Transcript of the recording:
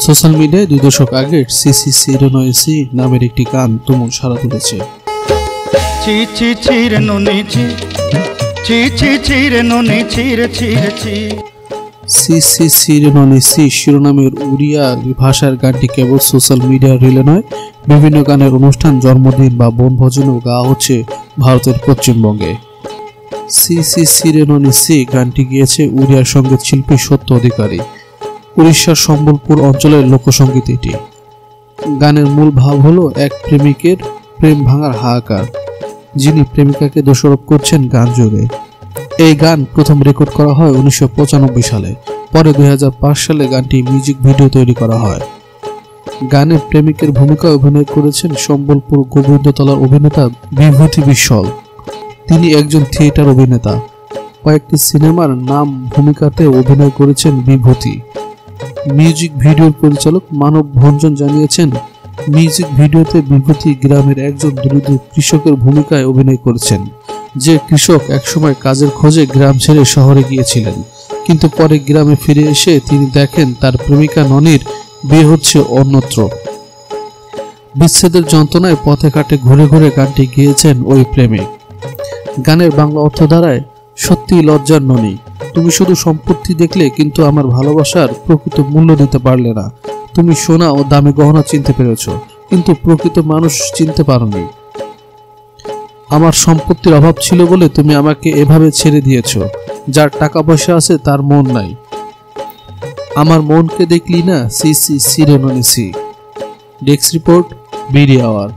Social মিডিয়ায় 2 দশক আগের সিসি সিরোনয়েসি নামের একটি গান তুমুল সাড়া তুলেছে। সিসি সিরোনয়েসি শিরোনামের উড়িয়া ভাষার গানটি কেবল সোশ্যাল মিডিয়ার রিলে নয়, বিভিন্ন গানের অনুষ্ঠান, জন্মদিন বা বনভোজনেও গাওয়া হচ্ছে ভারতের পশ্চিমবঙ্গে। সিসি সিরোনয়েসি গানটি গিয়েছে উড়িয়ার সঙ্গীত শিল্পী সত্য অধিকারী। উড়িষ্যার সম্বলপুর অঞ্চলের লোকসঙ্গীত এটি। গানের মূল ভাব হলো এক প্রেমিকের প্রেম ভাঙার হাহাকার, যিনি প্রেমিকাকে দোষারোপ করছেন গান জুড়ে। এই গান প্রথম রেকর্ড করা হয় 1995 সালে। পরে 2005 সালে গানটি মিউজিক ভিডিও তৈরি করা হয়। গানে প্রেমিকের ভূমিকায় অভিনয় করেছেন সম্বলপুর গোবিন্দতলার অভিনেতা বিভূতি বিশল। তিনি একজন থিয়েটার অভিনেতা। কয়েকটি সিনেমার নাম ভূমিকাতে অভিনয় করেছেন বিভূতি। মিউজিক ভিডিওর পরিচালক মানব ভঞ্জন জানিয়েছেন, মিউজিক ভিডিওতে বিভূতি গ্রামের একজন দরিদ্র কৃষকের ভূমিকায় অভিনয় করেছেন, যে কৃষক একসময় কাজের খোঁজে গ্রাম ছেড়ে শহরে গিয়েছিলেন, কিন্তু পরে গ্রামে ফিরে এসে তিনি দেখেন তার প্রেমিকা ননির বিয়ে হচ্ছে অন্যত্র। বিচ্ছেদের যন্ত্রণায় পথে ঘাটে ঘুরে ঘুরে গানটি গেয়েছেন ওই প্রেমিক। গানের বাংলা অর্থ দাঁড়ায়, সত্যি লজ্জার ননি, তুমি শুধু সম্পত্তি দেখলে কিন্তু আমার ভালোবাসার প্রকৃত মূল্য দিতে পারলে না। তুমি সোনা ও দামি গহনা চিনতে পেরেছ, কিন্তু প্রকৃত মানুষ চিনতে পারোনি। আমার সম্পত্তির অভাব ছিল বলে তুমি আমাকে এভাবে ছেড়ে দিয়েছ। যার টাকা পয়সা আছে তার মন নাই। আমার মনকে দেখলি না। সিসি সিরোনয়েসি। Desk report, BD hour.